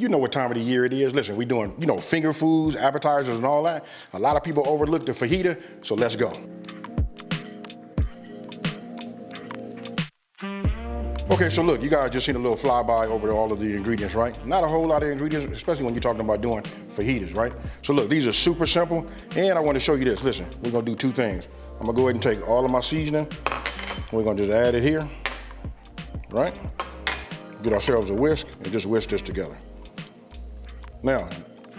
You know what time of the year it is. Listen, we doing, you know, finger foods, appetizers and all that. A lot of people overlook the fajita, so let's go. Okay, so look, you guys just seen a little flyby over all of the ingredients, right? Not a whole lot of ingredients, especially when you're talking about doing fajitas, right? So look, these are super simple, and I want to show you this. Listen, we're gonna do two things. I'm gonna go ahead and take all of my seasoning, we're gonna just add it here, right? Get ourselves a whisk, and just whisk this together.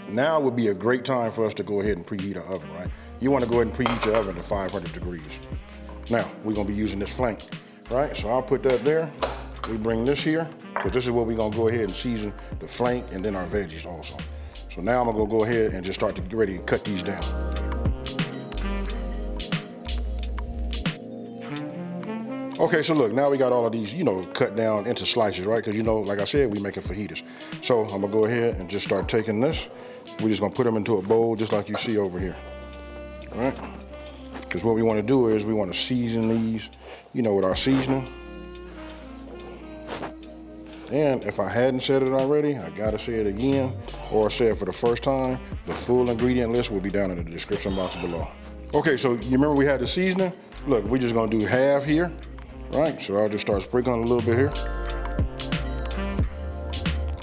Now would be a great time for us to go ahead and preheat our oven, right? You wanna go ahead and preheat your oven to 500 degrees. Now, we're gonna be using this flank, right? So I'll put that there. We bring this here, because this is what we're gonna go ahead and season the flank and then our veggies also. So now I'm gonna go ahead and just start to get ready to cut these down. Okay, so look, now we got all of these, you know, cut down into slices, right? Because you know, like I said, we making fajitas. So I'm gonna go ahead and just start taking this. We're just gonna put them into a bowl just like you see over here, all right? Because what we wanna do is we wanna season these, you know, with our seasoning. And if I hadn't said it already, I gotta say it again, or say it for the first time, the full ingredient list will be down in the description box below. Okay, so you remember we had the seasoning? Look, we're just gonna do half here, right? So I'll just start sprinkling a little bit here.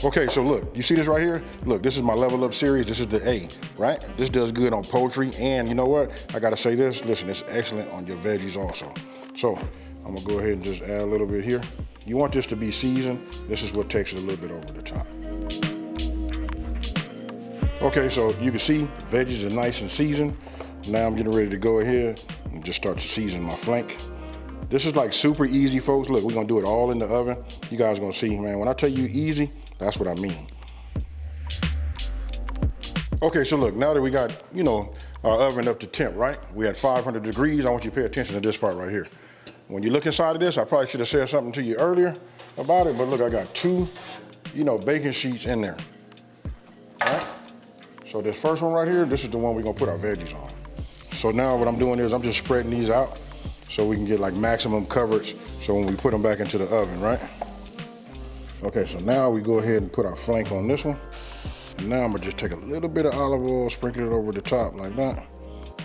Okay, so look, you see this right here? Look, this is my level up series, this is the A, right? This does good on poultry, and you know what? I gotta say this, listen, it's excellent on your veggies also. So I'm gonna go ahead and just add a little bit here. You want this to be seasoned. This is what takes it a little bit over the top. Okay, so you can see veggies are nice and seasoned. Now I'm getting ready to go ahead and just start to season my flank. This is like super easy, folks. Look, we're gonna do it all in the oven. You guys are gonna see, man, when I tell you easy, that's what I mean. Okay, so look, now that we got, you know, our oven up to temp, right? We had 500 degrees. I want you to pay attention to this part right here. When you look inside of this, I probably should have said something to you earlier about it, but look, I got two, you know, baking sheets in there, all right? So this first one right here, this is the one we're gonna put our veggies on. So now what I'm doing is I'm just spreading these out so we can get like maximum coverage so when we put them back into the oven, right? Okay, so now we go ahead and put our flank on this one. And now I'm gonna just take a little bit of olive oil, sprinkle it over the top like that.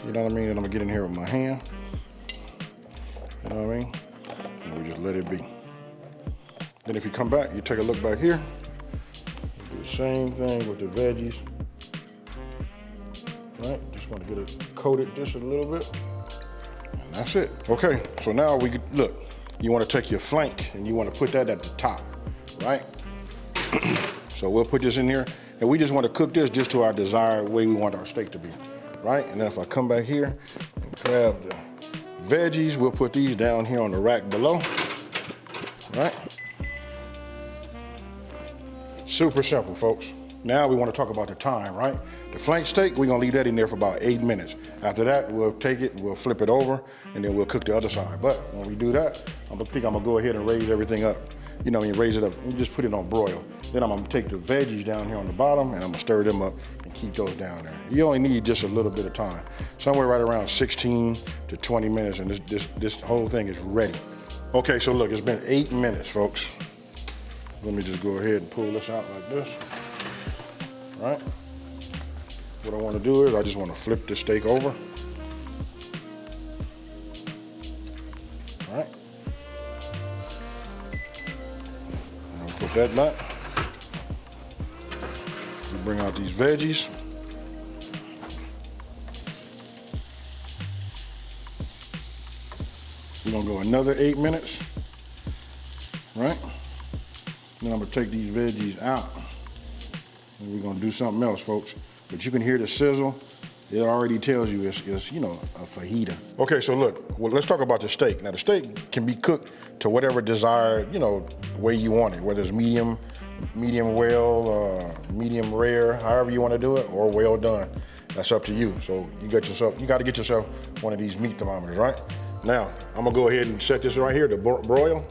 You know what I mean? And I'm gonna get in here with my hand. You know what I mean? And we just let it be. Then if you come back, you take a look back here. Do the same thing with the veggies. Right? Just want to get it coated just a little bit. And that's it. Okay, so now we look, you want to take your flank and you want to put that at the top, right? So we'll put this in here and we just want to cook this just to our desired way we want our steak to be, right? And then if I come back here and grab the veggies, we'll put these down here on the rack below, right? Super simple, folks. Now we want to talk about the time, right? The flank steak, we're gonna leave that in there for about 8 minutes. After that, we'll take it and we'll flip it over and then we'll cook the other side. But when we do that, I'm gonna go ahead and raise everything up. You know, raise it up and just put it on broil. Then I'm gonna take the veggies down here on the bottom and I'm gonna stir them up and keep those down there. You only need just a little bit of time. Somewhere right around 16 to 20 minutes and this whole thing is ready. Okay, so look, it's been 8 minutes, folks. Let me just go ahead and pull this out like this, right? What I wanna do is I just wanna flip the steak over. All right. And I'll put that back. We bring out these veggies. We're gonna go another 8 minutes, right? Then I'm gonna take these veggies out and we're gonna do something else, folks. But you can hear the sizzle. It already tells you it's you know, a fajita. Okay, so look, well, let's talk about the steak. Now the steak can be cooked to whatever desired, you know, way you want it, whether it's medium well, medium rare, however you wanna do it, or well done. That's up to you. So you gotta get yourself one of these meat thermometers, right? Now, I'm gonna go ahead and set this right here to broil.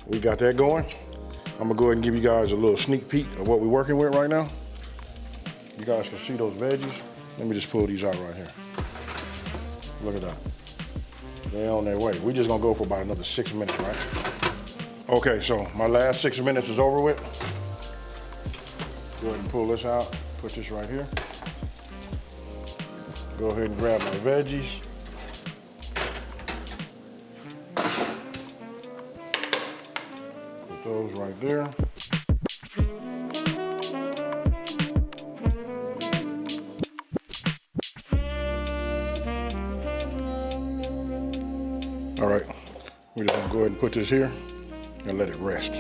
We got that going. I'm gonna go ahead and give you guys a little sneak peek of what we're working with right now. You guys can see those veggies. Let me just pull these out right here. Look at that. They're on their way. We're just gonna go for about another 6 minutes, right? Okay, so my last 6 minutes is over with. Go ahead and pull this out, put this right here. Go ahead and grab my veggies. Put those right there. All right, we're just gonna go ahead and put this here and let it rest.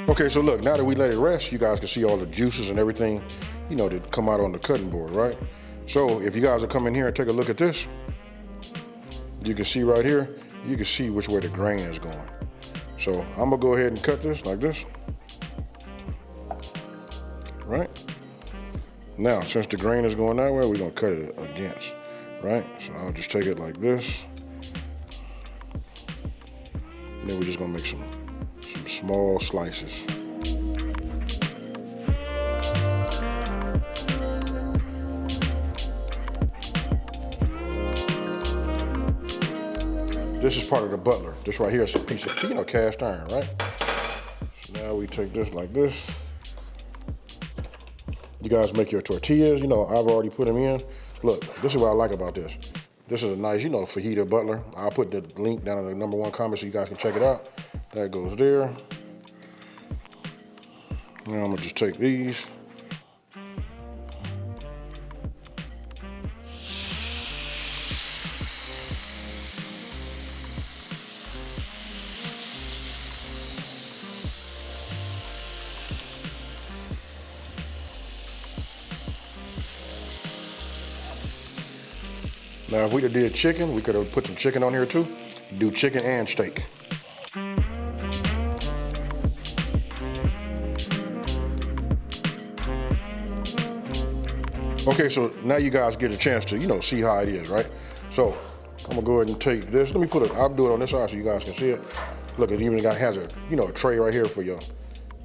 Okay, so look, now that we let it rest, you guys can see all the juices and everything, you know, that come out on the cutting board, right? So if you guys will come in here and take a look at this, you can see right here, you can see which way the grain is going. So I'm gonna go ahead and cut this like this, right? Now, since the grain is going that way, we're gonna cut it against. Right, so I'll just take it like this. And then we're just gonna make some small slices. This is part of the butler. This right here is a piece of, you know, cast iron, right? So now we take this like this. You guys make your tortillas. You know, I've already put them in. Look, this is what I like about this. This is a nice, you know, fajita butler. I'll put the link down in the #1 comment so you guys can check it out. That goes there. Now I'm gonna just take these. Now, if we'd have did chicken, we could have put some chicken on here too. Do chicken and steak. Okay, so now you guys get a chance to, you know, see how it is, right? So I'm gonna go ahead and take this. Let me put it, I'll do it on this side so you guys can see it. Look, it even has a, you know, a tray right here for your,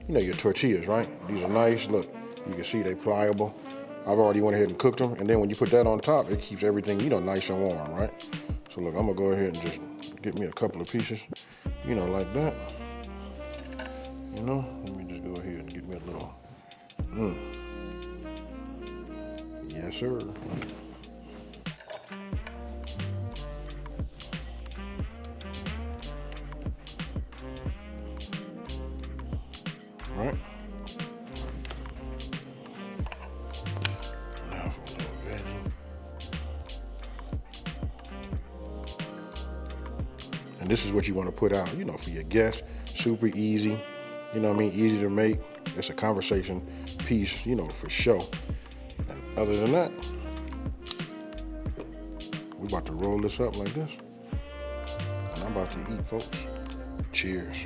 you know, your tortillas, right? These are nice, look, you can see they pliable. I've already went ahead and cooked them, and then when you put that on top, it keeps everything, you know, nice and warm, right? So look, I'm gonna go ahead and just get me a couple of pieces, you know, like that. You know, let me just go ahead and get me a little, Yes, sir. Right. And this is what you want to put out, you know, for your guests. Super easy, you know what I mean? Easy to make. It's a conversation piece, you know, for show. And other than that, we're about to roll this up like this. And I'm about to eat, folks. Cheers.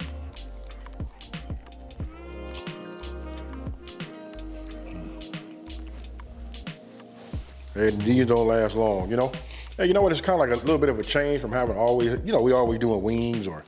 And these don't last long, you know? Hey, you know what? It's kind of like a little bit of a change from having always, you know, we always doing wings or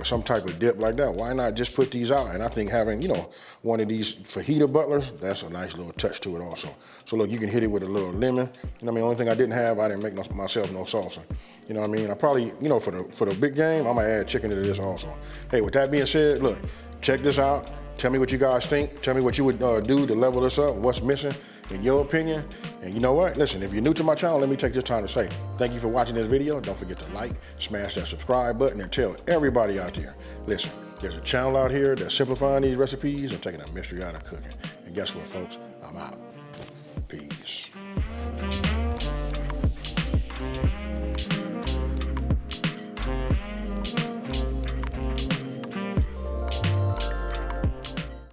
some type of dip like that. Why not just put these out? And I think having, you know, one of these fajita butlers, that's a nice little touch to it also. So look, you can hit it with a little lemon. You know what I mean? The only thing I didn't have, I didn't make myself no salsa. You know what I mean? I probably, you know, for the big game, I'm gonna add chicken to this also. Hey, with that being said, look, check this out. Tell me what you guys think. Tell me what you would do to level this up. What's missing in your opinion? And you know what? Listen, if you're new to my channel, let me take this time to say thank you for watching this video. Don't forget to like, smash that subscribe button, and tell everybody out there, listen, there's a channel out here that's simplifying these recipes and taking a mystery out of cooking. And guess what, folks? I'm out. Peace.